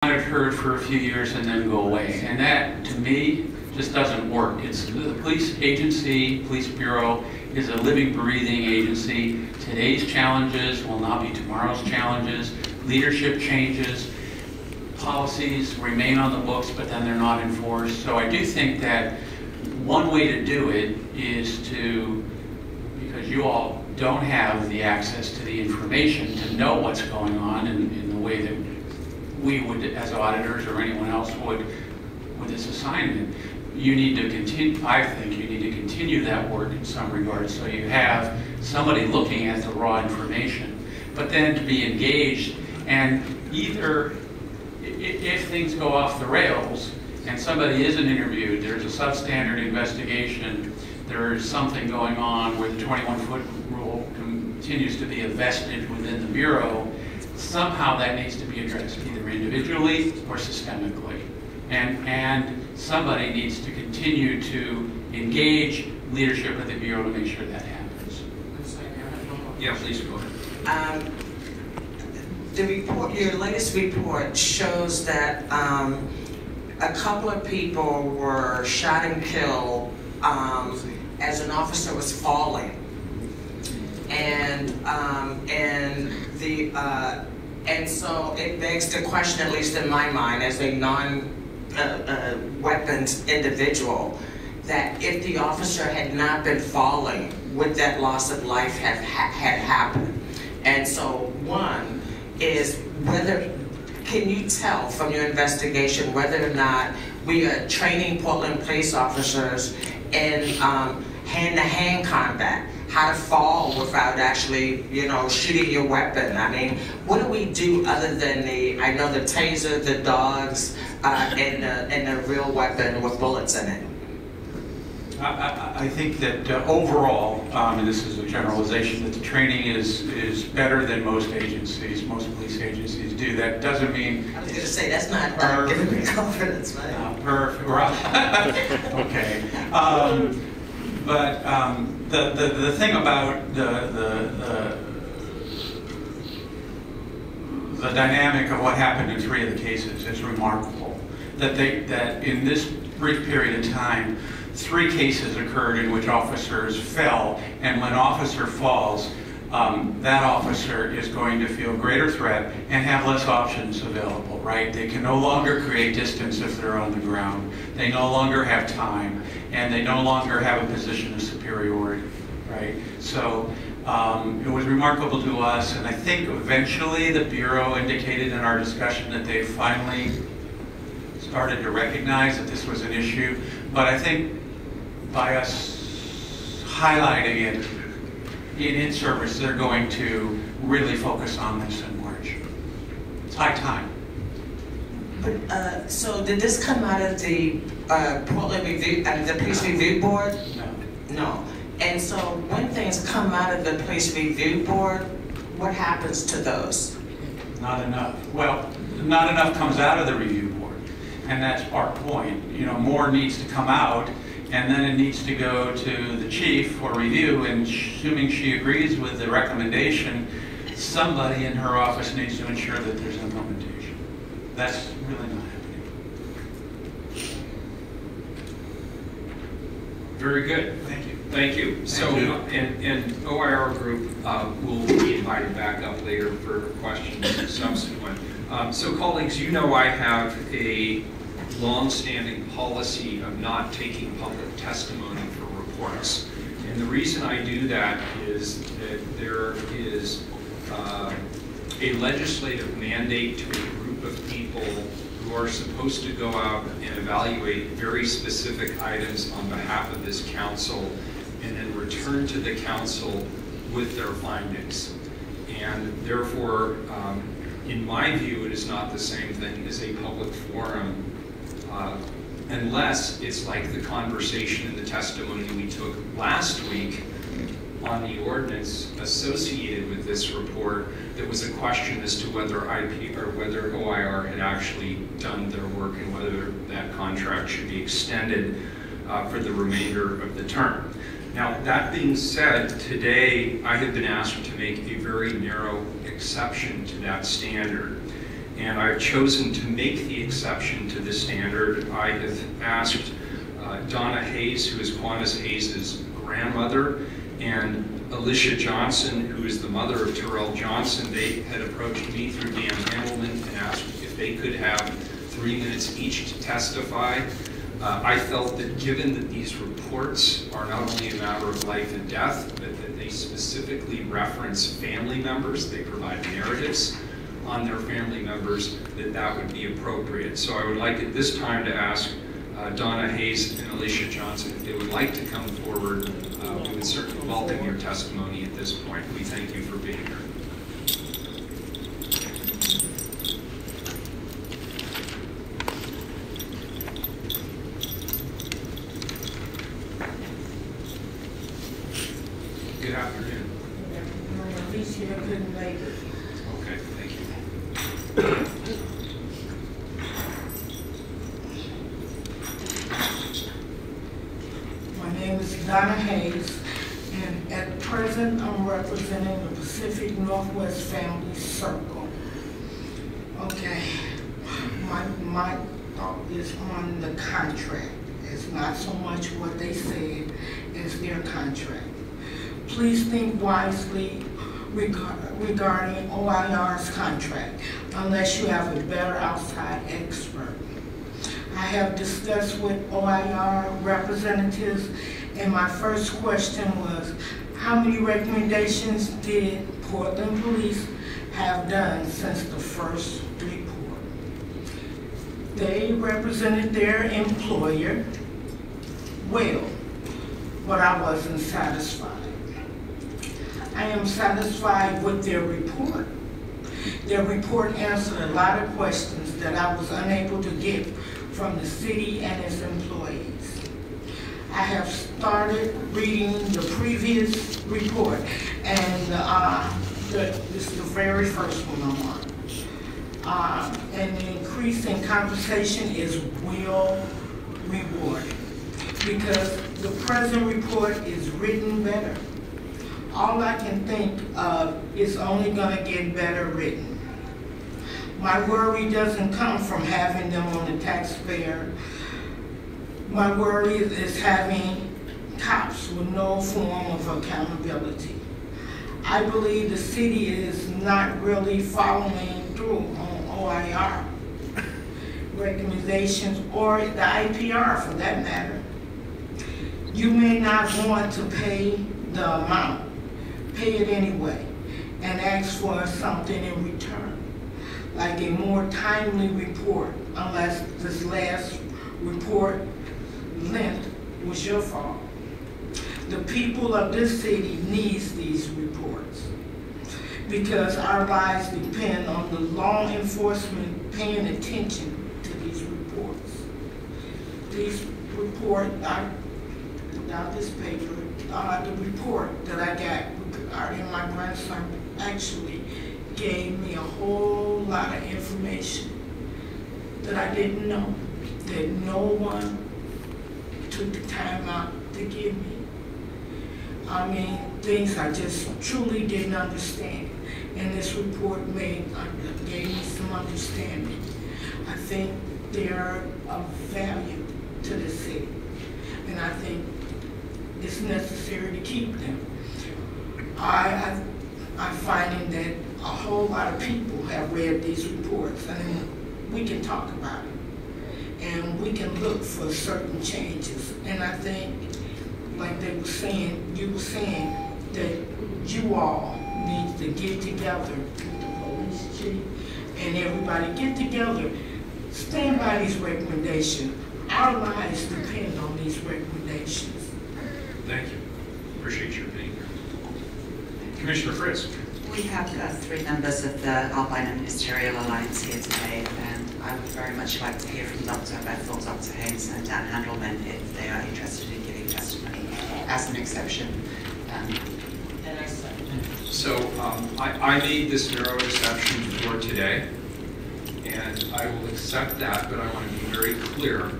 monitored for a few years and then go away. And that, to me, just doesn't work. It's the police agency, police bureau is a living, breathing agency. Today's challenges will not be tomorrow's challenges. Leadership changes, policies remain on the books, but then they're not enforced. So I do think that one way to do it is to, because you all don't have the access to the information to know what's going on in the way that we would, as auditors or anyone else would with this assignment, you need to continue, I think you need to continue that work in some regards, so you have somebody looking at the raw information, but then to be engaged, and either if things go off the rails and somebody isn't interviewed, there's a substandard investigation, there's something going on where the 21-foot rule continues to be a vestige within the Bureau, somehow that needs to be addressed, either individually or systemically. And somebody needs to continue to engage leadership of the Bureau to make sure that happens. Yeah, please go ahead. The report, your latest report shows that a couple of people were shot and killed as an officer was falling, and so it begs the question, at least in my mind, as a non-weapons individual, that if the officer had not been falling, would that loss of life have happened? And so, one is whether, can you tell from your investigation whether or not we are training Portland police officers in hand-to-hand combat, how to fall without actually, you know, shooting your weapon? I mean, what do we do other than I know the taser, the dogs, and the real weapon with bullets in it? I think that overall, and this is a generalization, that the training is better than most agencies, most police agencies do. That doesn't mean... I was going to say, that's not giving me confidence, right? Perfect, right. Okay. But the thing about the dynamic of what happened in 3 of the cases is remarkable. That in this brief period of time, 3 cases occurred in which officers fell, and when an officer falls, that officer is going to feel greater threat and have less options available, right? They can no longer create distance if they're on the ground. They no longer have time, and they no longer have a position of superiority, right? So it was remarkable to us, and I think eventually the Bureau indicated in our discussion that they finally started to recognize that this was an issue, but I think by us highlighting it in service, they're going to really focus on this in March. It's high time. But, so did this come out of the Portland Review, the Police Review Board? No. No. And so when things come out of the Police Review Board, what happens to those? Not enough. Well, not enough comes out of the review board, and that's our point. You know, more needs to come out, and then it needs to go to the chief for review, and assuming she agrees with the recommendation, somebody in her office needs to ensure that there's implementation. That's really not happening. Very good. Thank you. Thank you. So, and OIR group will be invited back up later for questions subsequent. So colleagues, you know I have a long-standing policy of not taking public testimony for reports. And the reason I do that is that there is a legislative mandate to a group of people who are supposed to go out and evaluate very specific items on behalf of this council and then return to the council with their findings. And therefore, in my view, it is not the same thing as a public forum unless it's like the conversation and the testimony we took last week on the ordinance associated with this report. That was a question as to whether IP or whether OIR had actually done their work and whether that contract should be extended for the remainder of the term. Now, that being said, today I have been asked to make a very narrow exception to that standard. and I've chosen to make the exception to the standard. I have asked Donna Hayes, who is Qantas Hayes' grandmother, and Alicia Johnson, who is the mother of Terrell Johnson. They had approached me through Dan Handelman and asked if they could have 3 minutes each to testify. I felt that given that these reports are not only a matter of life and death, but that they specifically reference family members, they provide narratives on their family members, that would be appropriate. So I would like at this time to ask Donna Hayes and Alicia Johnson if they would like to come forward. We would certainly welcome your testimony at this point. We thank you for being here. Good afternoon. Alicia couldn't make it. Okay, thank you. My name is Donna Hayes, and at present I'm representing the Pacific Northwest Family Circle. Okay, my thought is on the contract. It's not so much what they said, it's their contract. Please think wisely regarding OIR's contract, unless you have a better outside expert. I have discussed with OIR representatives, and my first question was, how many recommendations did Portland Police have done since the first report? They represented their employer well, but I wasn't satisfied. I am satisfied with their report. Their report answered a lot of questions that I was unable to get from the city and its employees. I have started reading the previous report, and this is the very first one I'm on. And the increase in compensation is well rewarded because the present report is written better. All I can think of is only going to get better written. My worry doesn't come from having them on the taxpayer. My worry is having cops with no form of accountability. I believe the city is not really following through on OIR recommendations or the IPR for that matter. You may not want to pay the amount. Pay it anyway and ask for something in return, like a more timely report, unless this last report length was your fault. The people of this city needs these reports because our lives depend on the law enforcement paying attention to these reports. These reports, without this paper, the report that I got regarding my grandson actually gave me a whole lot of information that I didn't know, that no one took the time out to give me. I mean, things I just truly didn't understand, and this report gave me some understanding. I think they're of value to the city, and I think it's necessary to keep them. I'm finding that a whole lot of people have read these reports, and we can talk about it, and we can look for certain changes. And I think, like they were saying, you were saying that you all need to get together, the police chief and everybody get together, stand by these recommendations. Our lives depend on these recommendations. Thank you. Appreciate your being here. Commissioner Fritz. We have 3 members of the Albino Ministerial Alliance here today, and I would very much like to hear from Dr. Bethel, Dr. Hayes, and Dan Handelman if they are interested in giving testimony as an exception. So I made this narrow exception for today, and I will accept that, but I want to be very clear.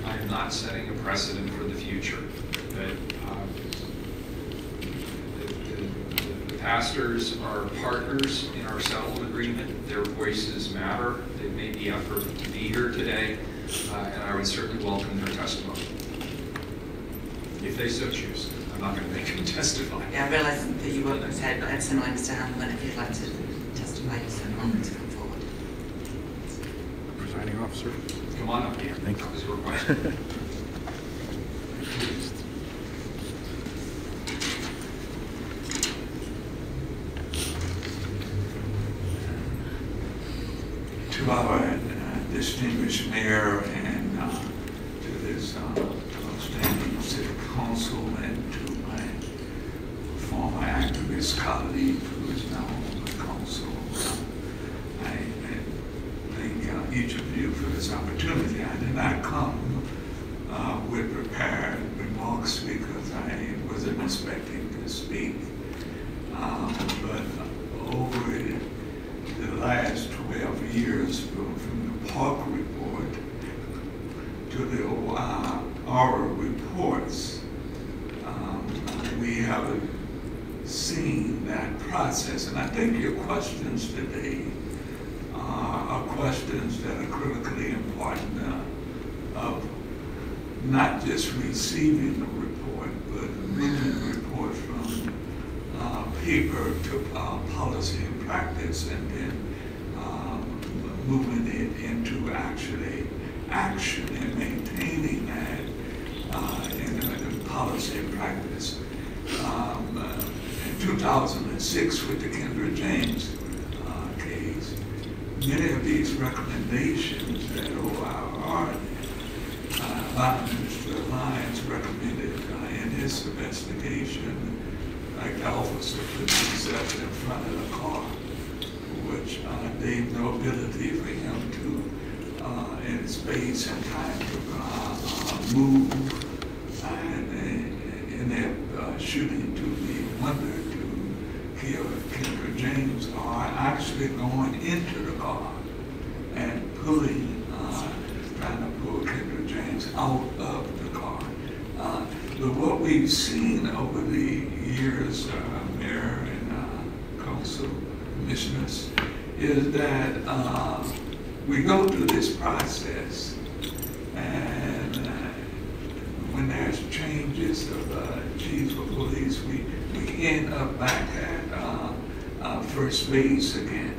I am not setting a precedent for the future. That the pastors are partners in our settlement agreement. Their voices matter. They made the effort to be here today, and I would certainly welcome their testimony, if they so choose. I'm not going to make them testify. Yeah, I realise that you were prepared, but similarly, Mr. Handelman, if you'd like to testify, you're certainly welcome to come forward. Presiding officer. Come on up here. Thank you. That was a request. To our distinguished mayor and to this outstanding city council and to my former activist colleague who is now on the council, I thank each of you for this opportunity. I did not come with prepared remarks because I wasn't expecting to speak, but over the last 12 years from the Park report to the OIR reports, we have seen that process. And I think your questions today are questions that are critically important of not just receiving the report, but moving the report from paper to policy and practice, and then moving it into actually action and maintaining that in policy and practice. In 2006 with the Kendra James case, many of these recommendations that OIR, Minister Lyons recommended in his investigation, like the officer put himself in front of the car, which gave no ability for him to, in space and time, to move, and that shooting to the window to kill Kendra James, are actually going into the car and pulling, trying to pull Kendra James out of the car. But what we've seen over the years, Mayor and Council Commissioners, is that we go through this process, and when there's changes of chief of police, we end up back at first base again,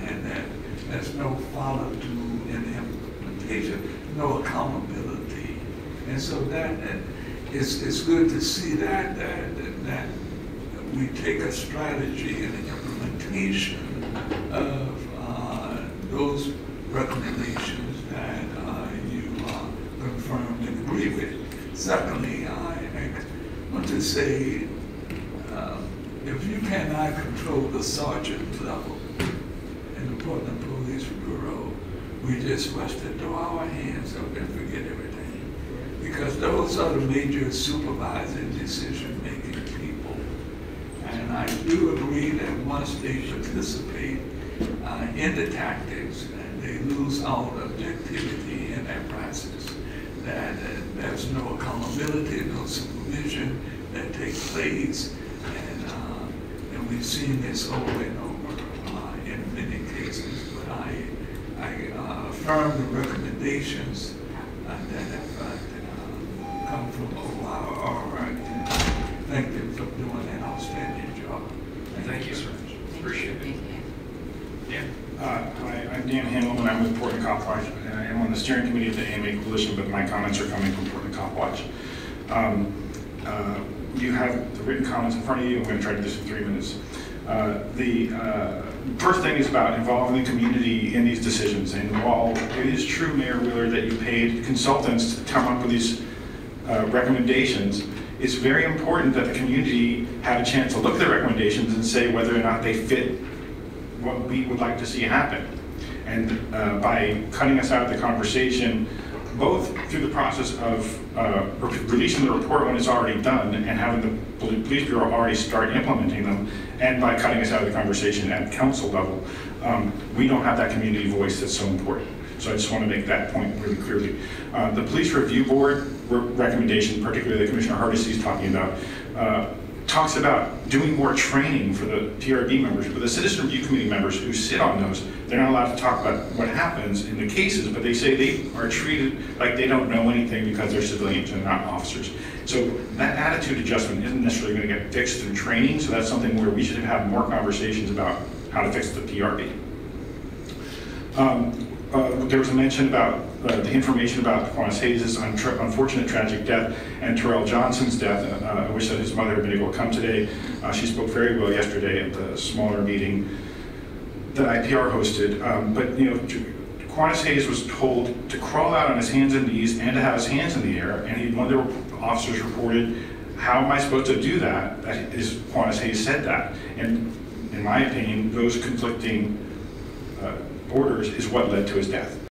and that there's no follow-through in implementation, no accountability, and so that it's good to see that we take a strategy and an implementation of those recommendations that you confirmed and agree with. Secondly, I want to say, if you cannot control the sergeant level in the Portland Police Bureau, we just must throw our hands up and forget everything. Because those are the major supervising decision-making people. And I do agree that once they participate in the tactics, and they lose all objectivity in that process, that there's no accountability, no supervision that takes place, and we've seen this over and over in many cases. But I affirm the recommendations that have come from OIR, and thank them for doing an outstanding job. Thank you, sir. Appreciate it. Yeah. Hi, I'm Dan Handelman. I'm with Portland Cop Watch. I am on the steering committee of the AMA Coalition, but my comments are coming from Portland Cop Watch. You have the written comments in front of you. I'm going to try to do this in 3 minutes. The first thing is about involving the community in these decisions. And while it is true, Mayor Wheeler, that you paid consultants to come up with these recommendations, it's very important that the community have a chance to look at the recommendations and say whether or not they fit what we would like to see happen. And by cutting us out of the conversation, both through the process of releasing the report when it's already done and having the Police Bureau already start implementing them, and by cutting us out of the conversation at council level, we don't have that community voice that's so important. So I just want to make that point really clearly. The Police Review Board recommendation, particularly that Commissioner Hardesty is talking about, talks about doing more training for the PRB members, but the Citizen Review Committee members who sit on those, they're not allowed to talk about what happens in the cases, but they say they are treated like they don't know anything because they're civilians and not officers. So that attitude adjustment isn't necessarily going to get fixed through training, so that's something where we should have more conversations about how to fix the PRB. There was a mention about the information about Quantas Hayes' unfortunate tragic death and Terrell Johnson's death. I wish that his mother had been able to come today. She spoke very well yesterday at the smaller meeting that IPR hosted. But you know, Quantas Hayes was told to crawl out on his hands and knees and to have his hands in the air. And one of the officers reported, "How am I supposed to do that?" That is, Quantas Hayes said that. And in my opinion, those conflicting orders is what led to his death.